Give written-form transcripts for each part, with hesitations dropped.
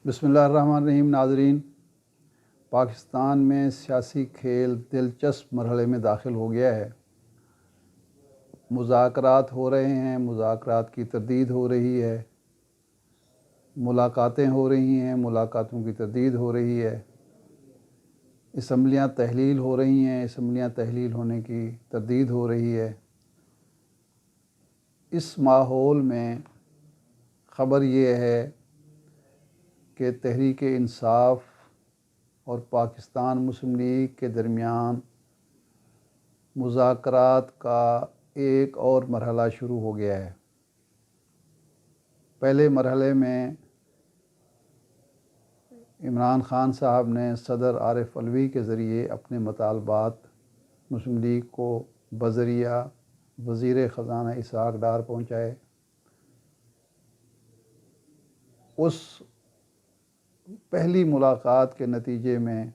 بسم اللہ الرحمن الرحیم۔ ناظرین، پاکستان میں سیاسی کھیل دلچسپ مرحلے میں داخل ہو گیا ہے۔ مذاکرات ہو رہے ہیں، مذاکرات کی تردید ہو رہی ہے، ملاقاتیں ہو رہی ہیں، ملاقاتوں کی تردید ہو رہی ہے، اسمبلیاں تحلیل ہو رہی ہیں، اسمبلیاں تحلیل ہونے کی تردید ہو رہی ہے۔ اس ماحول میں خبر یہ ہے کہ تحریک انصاف اور پاکستان مسلم لیگ کے درمیان مذاکرات کا ایک اور مرحلہ شروع ہو گیا ہے۔ پہلے مرحلے میں عمران خان صاحب نے صدر عارف علوی کے ذریعے اپنے مطالبات مسلم لیگ کو بذریعہ وزیر خزانہ اسحاق ڈار پہنچائے۔ اس پہلی ملاقات کے نتیجے میں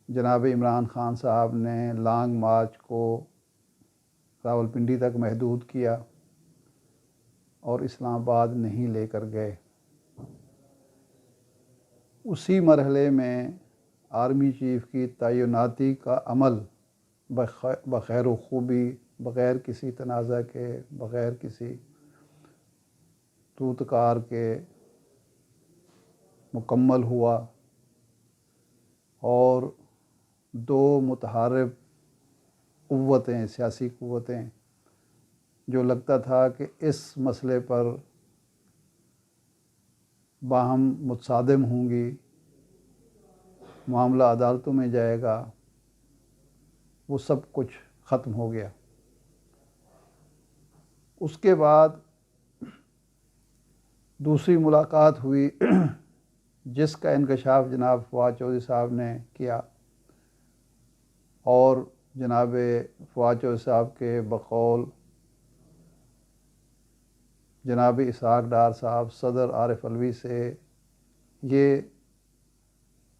جناب عمران خان صاحب نے لانگ مارچ کو راولپنڈی تک محدود کیا اور اسلام آباد نہیں لے کر گئے۔ اسی مرحلے میں آرمی چیف کی تعیناتی کا عمل بخیر و خوبی، بغیر کسی تنازع کے، بغیر کسی توتکار کے مکمل ہوا، اور دو متحارب قوتیں، سیاسی قوتیں جو لگتا تھا کہ اس مسئلے پر باہم متصادم ہوں گی، معاملہ عدالتوں میں جائے گا، وہ سب کچھ ختم ہو گیا۔ اس کے بعد دوسری ملاقات ہوئی جس کا انکشاف جناب فواد چودھری صاحب نے کیا، اور جناب فواد چودھری صاحب کے بقول جناب اسحاق ڈار صاحب صدر عارف علوی سے یہ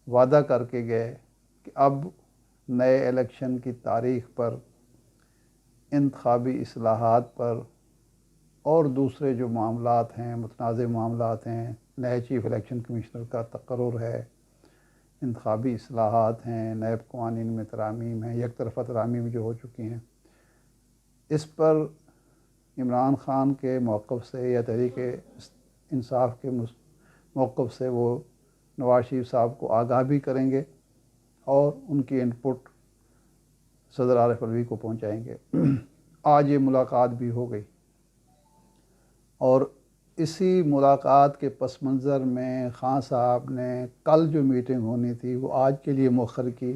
وعدہ کر کے گئے کہ اب نئے الیکشن کی تاریخ پر، انتخابی اصلاحات پر اور دوسرے جو معاملات ہیں، متنازع معاملات ہیں، نئے چیف الیکشن کمشنر کا تقرر ہے، انتخابی اصلاحات ہیں، نیب قوانین میں ترامیم ہیں، یک طرفہ ترامیم جو ہو چکی ہیں، اس پر عمران خان کے موقف سے یا تحریک انصاف کے موقف سے وہ نواز شریف صاحب کو آگاہ بھی کریں گے اور ان کی انپٹ صدر عارف علوی کو پہنچائیں گے۔ آج یہ ملاقات بھی ہو گئی، اور اسی ملاقات کے پس منظر میں خان صاحب نے کل جو میٹنگ ہونی تھی وہ آج کے لیے مؤخر کی،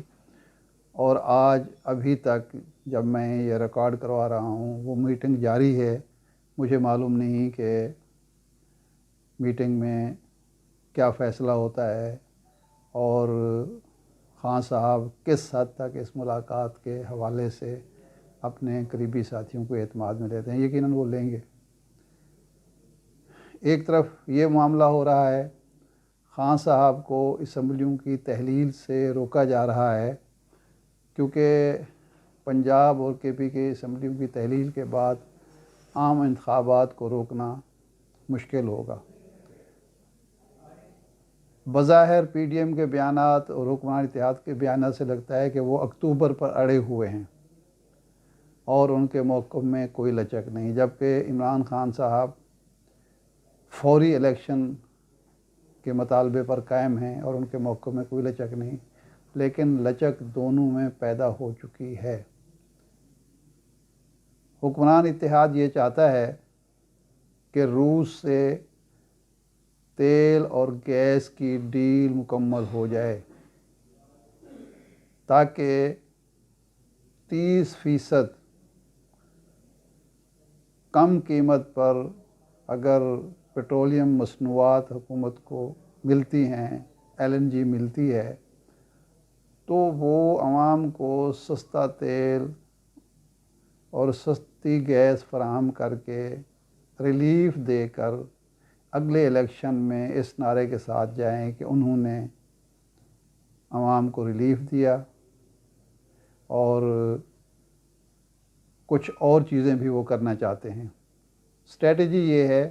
اور آج ابھی تک جب میں یہ ریکارڈ کروا رہا ہوں وہ میٹنگ جاری ہے۔ مجھے معلوم نہیں کہ میٹنگ میں کیا فیصلہ ہوتا ہے اور خان صاحب کس حد تک اس ملاقات کے حوالے سے اپنے قریبی ساتھیوں کو اعتماد میں لیتے ہیں۔ یقیناً وہ لیں گے۔ ایک طرف یہ معاملہ ہو رہا ہے، خان صاحب کو اسمبلیوں کی تحلیل سے روکا جا رہا ہے کیونکہ پنجاب اور کے پی کے اسمبلیوں کی تحلیل کے بعد عام انتخابات کو روکنا مشکل ہوگا۔ بظاہر پی ڈی ایم کے بیانات اور حکمران اتحاد کے بیانات سے لگتا ہے کہ وہ اکتوبر پر اڑے ہوئے ہیں اور ان کے موقف میں کوئی لچک نہیں، جبکہ عمران خان صاحب فوری الیکشن کے مطالبے پر قائم ہیں اور ان کے موقف میں کوئی لچک نہیں، لیکن لچک دونوں میں پیدا ہو چکی ہے۔ حکمران اتحاد یہ چاہتا ہے کہ روس سے تیل اور گیس کی ڈیل مکمل ہو جائے تاکہ 30% کم قیمت پر اگر پیٹرولیم مصنوعات حکومت کو ملتی ہیں، LNG ملتی ہے، تو وہ عوام کو سستا تیل اور سستی گیس فراہم کر کے ریلیف دے کر اگلے الیکشن میں اس نعرے کے ساتھ جائیں کہ انہوں نے عوام کو ریلیف دیا، اور کچھ اور چیزیں بھی وہ کرنا چاہتے ہیں۔ اسٹریٹجی یہ ہے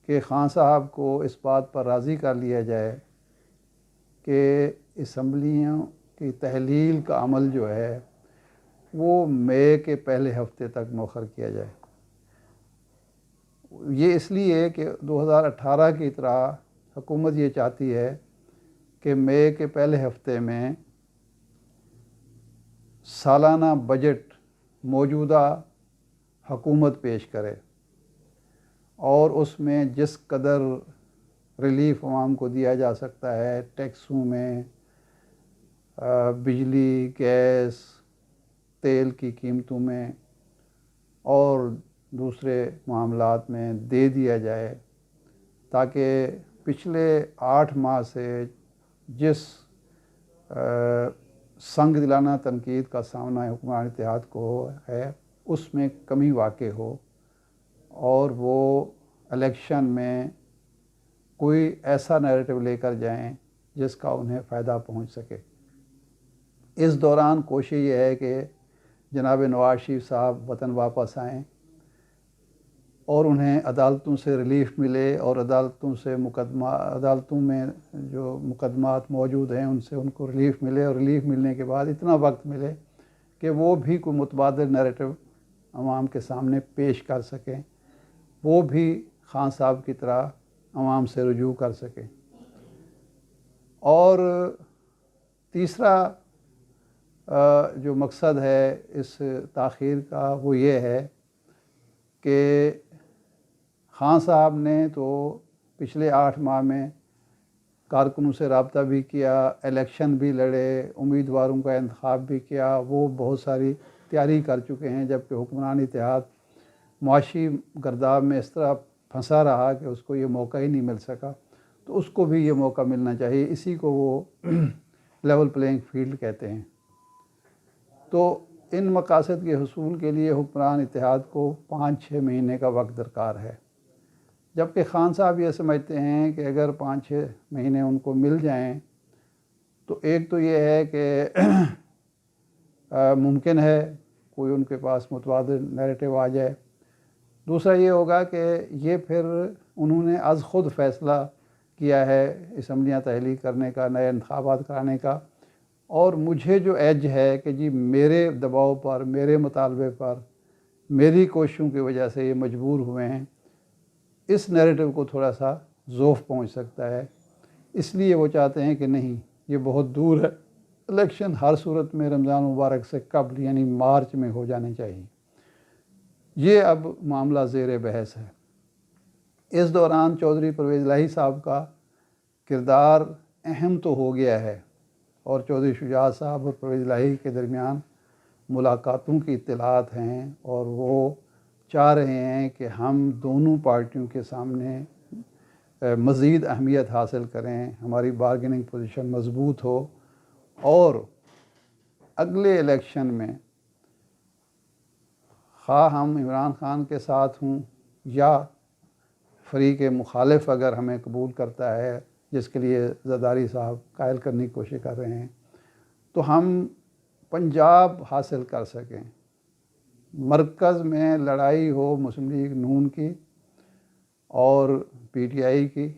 کہ خان صاحب کو اس بات پر راضی کر لیا جائے کہ اسمبلیوں کی تحلیل کا عمل جو ہے وہ مئی کے پہلے ہفتے تک مؤخر کیا جائے۔ یہ اس لیے کہ 2018 کی طرح حکومت یہ چاہتی ہے کہ مئی کے پہلے ہفتے میں سالانہ بجٹ موجودہ حکومت پیش کرے اور اس میں جس قدر ریلیف عوام کو دیا جا سکتا ہے، ٹیکسوں میں، بجلی، گیس، تیل کی قیمتوں میں اور دوسرے معاملات میں دے دیا جائے، تاکہ پچھلے 8 ماہ سے جس سنگ دلانہ تنقید کا سامنا حکمران اتحاد کو ہے اس میں کمی واقع ہو اور وہ الیکشن میں کوئی ایسا نیریٹو لے کر جائیں جس کا انہیں فائدہ پہنچ سکے۔ اس دوران کوشش یہ ہے کہ جناب نواز شریف صاحب وطن واپس آئیں اور انہیں عدالتوں سے ریلیف ملے اور عدالتوں میں جو مقدمات موجود ہیں ان سے ان کو ریلیف ملے، اور ریلیف ملنے کے بعد اتنا وقت ملے کہ وہ بھی کوئی متبادل نیریٹو عوام کے سامنے پیش کر سکیں، وہ بھی خان صاحب کی طرح عوام سے رجوع کر سکیں۔ اور تیسرا جو مقصد ہے اس تاخیر کا وہ یہ ہے کہ خان صاحب نے تو پچھلے 8 ماہ میں کارکنوں سے رابطہ بھی کیا، الیکشن بھی لڑے، امیدواروں کا انتخاب بھی کیا، وہ بہت ساری تیاری کر چکے ہیں، جبکہ حکمران اتحاد معاشی گرداب میں اس طرح پھنسا رہا کہ اس کو یہ موقع ہی نہیں مل سکا، تو اس کو بھی یہ موقع ملنا چاہیے۔ اسی کو وہ لیول پلینگ فیلڈ کہتے ہیں۔ تو ان مقاصد کے حصول کے لیے حکمران اتحاد کو 5-6 مہینے کا وقت درکار ہے، جبکہ خان صاحب یہ سمجھتے ہیں کہ اگر 5-6 مہینے ان کو مل جائیں تو ایک تو یہ ہے کہ ممکن ہے کوئی ان کے پاس متبادل نیریٹو آ جائے، دوسرا یہ ہوگا کہ یہ پھر انہوں نے از خود فیصلہ کیا ہے اسمبلیاں تحلیل کرنے کا، نئے انتخابات کرانے کا، اور مجھے جو ایج ہے کہ جی میرے دباؤ پر، میرے مطالبے پر، میری کوششوں کی وجہ سے یہ مجبور ہوئے ہیں، اس نیریٹو کو تھوڑا سا ذوف پہنچ سکتا ہے، اس لیے وہ چاہتے ہیں کہ نہیں یہ بہت دور ہے، الیکشن ہر صورت میں رمضان مبارک سے قبل یعنی مارچ میں ہو جانے چاہیے۔ یہ اب معاملہ زیر بحث ہے۔ اس دوران چودھری پرویز الہی صاحب کا کردار اہم تو ہو گیا ہے، اور چودھری شجاعت صاحب اور پرویز الہی کے درمیان ملاقاتوں کی اطلاعات ہیں، اور وہ چاہ رہے ہیں کہ ہم دونوں پارٹیوں کے سامنے مزید اہمیت حاصل کریں، ہماری بارگیننگ پوزیشن مضبوط ہو، اور اگلے الیکشن میں خواہ ہم عمران خان کے ساتھ ہوں یا فریق مخالف اگر ہمیں قبول کرتا ہے، جس کے لیے زرداری صاحب قائل کرنے کی کوشش کر رہے ہیں، تو ہم پنجاب حاصل کر سکیں، مرکز میں لڑائی ہو مسلم لیگ نون کی اور پی ٹی آئی کی،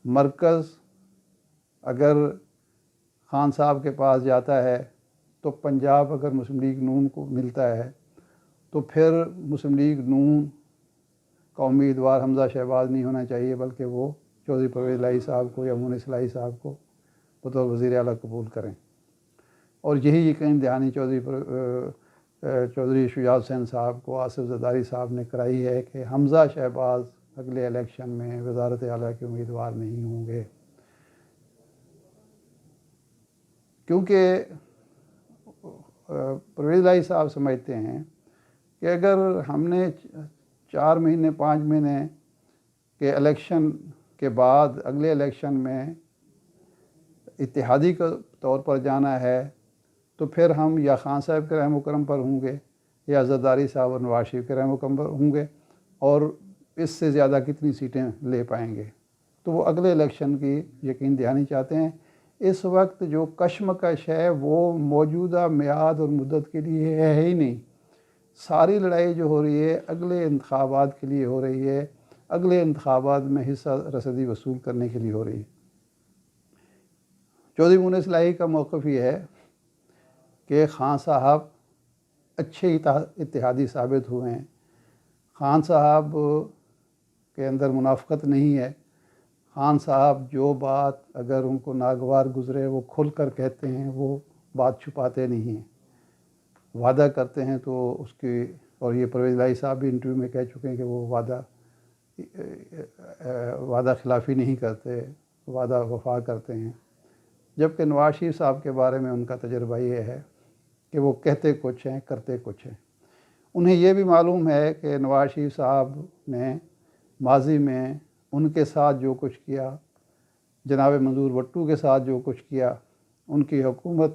مرکز اگر خان صاحب کے پاس جاتا ہے تو پنجاب اگر مسلم لیگ نون کو ملتا ہے تو پھر مسلم لیگ نون کا امیدوار حمزہ شہباز نہیں ہونا چاہیے، بلکہ وہ چودھری پرویز الہی صاحب کو یا مونس الہی صاحب کو بطور وزیر اعلیٰ قبول کریں، اور یہی یقین دہانی چودھری شجاعت حسین صاحب کو آصف زرداری صاحب نے کرائی ہے کہ حمزہ شہباز اگلے الیکشن میں وزارت اعلیٰ کے امیدوار نہیں ہوں گے، کیونکہ پرویز الہی صاحب سمجھتے ہیں کہ اگر ہم نے 4 مہینے 5 مہینے کے الیکشن کے بعد اگلے الیکشن میں اتحادی کے طور پر جانا ہے تو پھر ہم یا خان صاحب کے رحم و کرم پر ہوں گے یا زرداری صاحب اور نواز شریف کے رحم و کرم پر ہوں گے، اور اس سے زیادہ کتنی سیٹیں لے پائیں گے، تو وہ اگلے الیکشن کی یقین دہانی چاہتے ہیں۔ اس وقت جو کشمکش ہے وہ موجودہ میعاد اور مدت کے لیے ہے ہی نہیں، ساری لڑائی جو ہو رہی ہے اگلے انتخابات کے لیے ہو رہی ہے، اگلے انتخابات میں حصہ رسدی وصول کرنے کے لیے ہو رہی ہے۔ چودھری مونس الہی کا موقف یہ ہے کہ خان صاحب اچھے اتحادی ثابت ہوئے ہیں، خان صاحب کے اندر منافقت نہیں ہے، خان صاحب جو بات اگر ان کو ناگوار گزرے وہ کھل کر کہتے ہیں، وہ بات چھپاتے نہیں ہیں، وعدہ کرتے ہیں تو اس کی، اور یہ پرویز الہی صاحب بھی انٹرویو میں کہہ چکے ہیں کہ وہ وعدہ خلافی نہیں کرتے، وعدہ وفا کرتے ہیں۔ جبکہ نواز شریف صاحب کے بارے میں ان کا تجربہ یہ ہے کہ وہ کہتے کچھ ہیں کرتے کچھ ہیں۔ انہیں یہ بھی معلوم ہے کہ نواز شریف صاحب نے ماضی میں ان کے ساتھ جو کچھ کیا، جناب منظور بھٹو کے ساتھ جو کچھ کیا، ان کی حکومت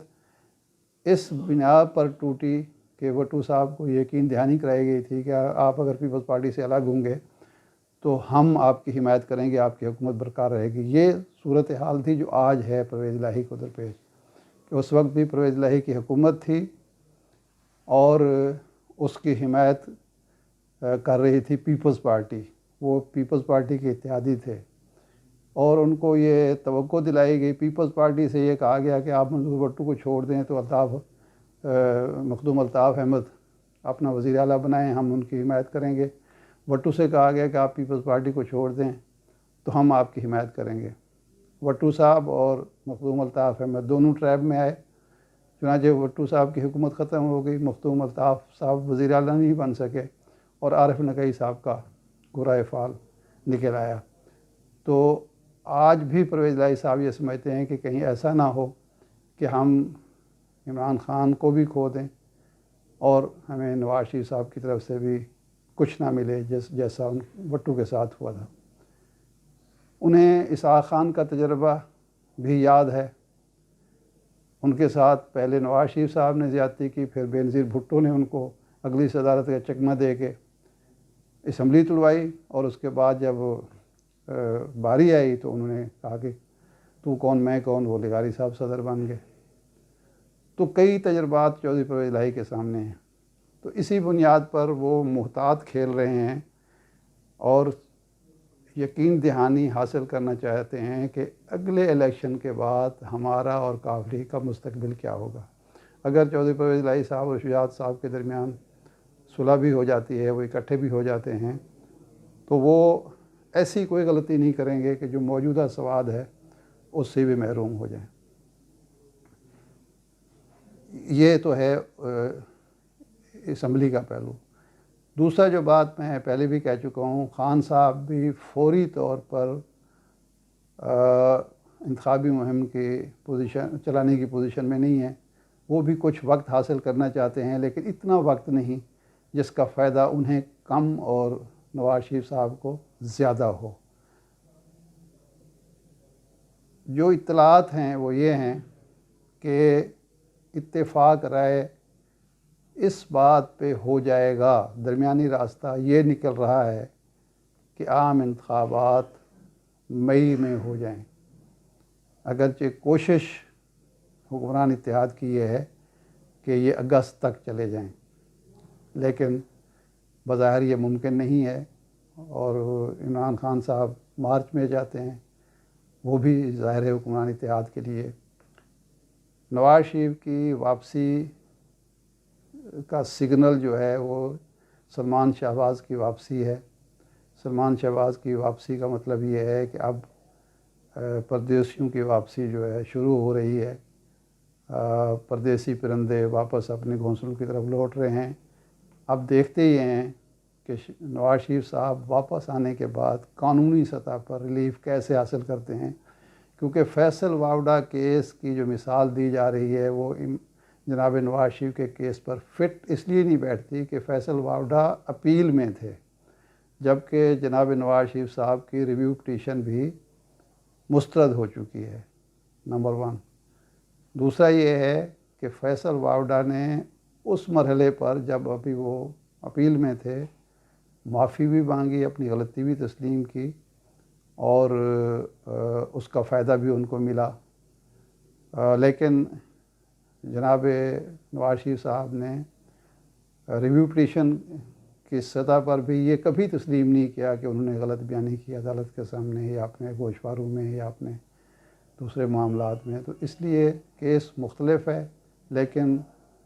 اس بنا پر ٹوٹی کہ بھٹو صاحب کو یقین دہانی کرائی گئی تھی کہ آپ اگر پیپلز پارٹی سے الگ ہوں گے تو ہم آپ کی حمایت کریں گے، آپ کی حکومت برقرار رہے گی۔ یہ صورتحال تھی جو آج ہے پرویز الہی کو درپیش، کہ اس وقت بھی پرویز الہی کی حکومت تھی اور اس کی حمایت کر رہی تھی پیپلز پارٹی، وہ پیپلز پارٹی کے اتحادی تھے، اور ان کو یہ توقع دلائی گئی، پیپلز پارٹی سے یہ کہا گیا کہ آپ منظور بھٹو کو چھوڑ دیں تو مخدوم الطاف احمد اپنا وزیر اعلیٰ بنائیں، ہم ان کی حمایت کریں گے۔ بھٹو سے کہا گیا کہ آپ پیپلز پارٹی کو چھوڑ دیں تو ہم آپ کی حمایت کریں گے۔ بھٹو صاحب اور مخدوم الطاف احمد دونوں ٹریب میں آئے، چنانچہ بھٹو صاحب کی حکومت ختم ہو گئی، مخدوم الطاف صاحب وزیر اعلیٰ نہیں بن سکے اور عارف نقوی صاحب کا گرہ فعال نکل آیا۔ تو آج بھی پرویز الہی صاحب یہ سمجھتے ہیں کہ کہیں ایسا نہ ہو کہ ہم عمران خان کو بھی کھو دیں اور ہمیں نواز شریف صاحب کی طرف سے بھی کچھ نہ ملے جیسا بھٹو کے ساتھ ہوا تھا۔ انہیں اسحاق خان کا تجربہ بھی یاد ہے، ان کے ساتھ پہلے نواز شریف صاحب نے زیادتی کی، پھر بینظیر بھٹو نے ان کو اگلی صدارت کا چکمہ دے کے اسمبلی تڑوائی، اور اس کے بعد جب باری آئی تو انہوں نے کہا کہ تو کون میں کون، وہ لغاری صاحب صدر بن گئے۔ تو کئی تجربات چودھری پرویز الہی کے سامنے ہیں، تو اسی بنیاد پر وہ محتاط کھیل رہے ہیں اور یقین دہانی حاصل کرنا چاہتے ہیں کہ اگلے الیکشن کے بعد ہمارا اور کاف لیگ کا مستقبل کیا ہوگا۔ اگر چودھری پرویز الہی صاحب اور شجاعت صاحب کے درمیان صلح بھی ہو جاتی ہے، وہ اکٹھے بھی ہو جاتے ہیں، تو وہ ایسی کوئی غلطی نہیں کریں گے کہ جو موجودہ سواد ہے اس سے بھی محروم ہو جائیں۔ یہ تو ہے اسمبلی کا پہلو۔ دوسرا جو بات میں پہلے بھی کہہ چکا ہوں، خان صاحب بھی فوری طور پر انتخابی مہم کی پوزیشن چلانے کی پوزیشن میں نہیں ہیں، وہ بھی کچھ وقت حاصل کرنا چاہتے ہیں، لیکن اتنا وقت نہیں جس کا فائدہ انہیں کم اور نواز شریف صاحب کو زیادہ ہو۔ جو اطلاعات ہیں وہ یہ ہیں کہ اتفاق رائے اس بات پہ ہو جائے گا، درمیانی راستہ یہ نکل رہا ہے کہ عام انتخابات مئی میں ہو جائیں۔ اگرچہ کوشش حکمران اتحاد کی یہ ہے کہ یہ اگست تک چلے جائیں، لیکن بظاہر یہ ممکن نہیں ہے، اور عمران خان صاحب مارچ میں جاتے ہیں، وہ بھی ظاہر حکمران اتحاد کے لیے۔ نواز شریف کی واپسی کا سگنل جو ہے وہ سلمان شہباز کی واپسی ہے۔ سلمان شہباز کی واپسی کا مطلب یہ ہے کہ اب پردیسیوں کی واپسی جو ہے شروع ہو رہی ہے، پردیسی پرندے واپس اپنے گھونسلوں کی طرف لوٹ رہے ہیں۔ اب دیکھتے ہی ہیں کہ نواز شریف صاحب واپس آنے کے بعد قانونی سطح پر ریلیف کیسے حاصل کرتے ہیں، کیونکہ فیصل واوڈا کیس کی جو مثال دی جا رہی ہے وہ جناب نواز شریف کے کیس پر فٹ اس لیے نہیں بیٹھتی کہ فیصل واوڈا اپیل میں تھے، جبکہ جناب نواز شریف صاحب کی ریویو پٹیشن بھی مسترد ہو چکی ہے، نمبر 1۔ دوسرا یہ ہے کہ فیصل واوڈا نے اس مرحلے پر جب ابھی وہ اپیل میں تھے معافی بھی مانگی، اپنی غلطی بھی تسلیم کی، اور اس کا فائدہ بھی ان کو ملا، لیکن جناب نواز شریف صاحب نے ریویو پٹیشن کی سطح پر بھی یہ کبھی تسلیم نہیں کیا کہ انہوں نے غلط بیانی کی عدالت کے سامنے یا اپنے گوشواروں میں یا اپنے دوسرے معاملات میں. تو اس لیے کیس مختلف ہے، لیکن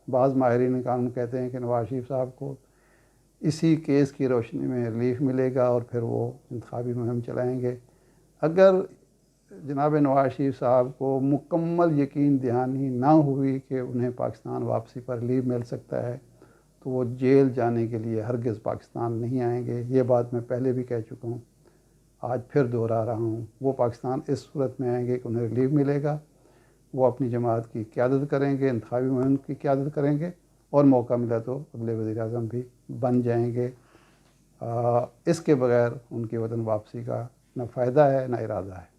بعض ماہرین قانون کہتے ہیں کہ نواز شریف صاحب کو اسی کیس کی روشنی میں ریلیف ملے گا اور پھر وہ انتخابی مہم چلائیں گے. اگر جناب نواز شریف صاحب کو مکمل یقین دہانی نہ ہوئی کہ انہیں پاکستان واپسی پر ریلیف مل سکتا ہے تو وہ جیل جانے کے لیے ہرگز پاکستان نہیں آئیں گے. یہ بات میں پہلے بھی کہہ چکا ہوں، آج پھر دہرا رہا ہوں. وہ پاکستان اس صورت میں آئیں گے کہ انہیں ریلیف ملے گا، وہ اپنی جماعت کی قیادت کریں گے، انتخابی مہم کی قیادت کریں گے، اور موقع ملا تو اگلے وزیر اعظم بھی بن جائیں گے. اس کے بغیر ان کی وطن واپسی کا نہ فائدہ ہے نہ ارادہ ہے.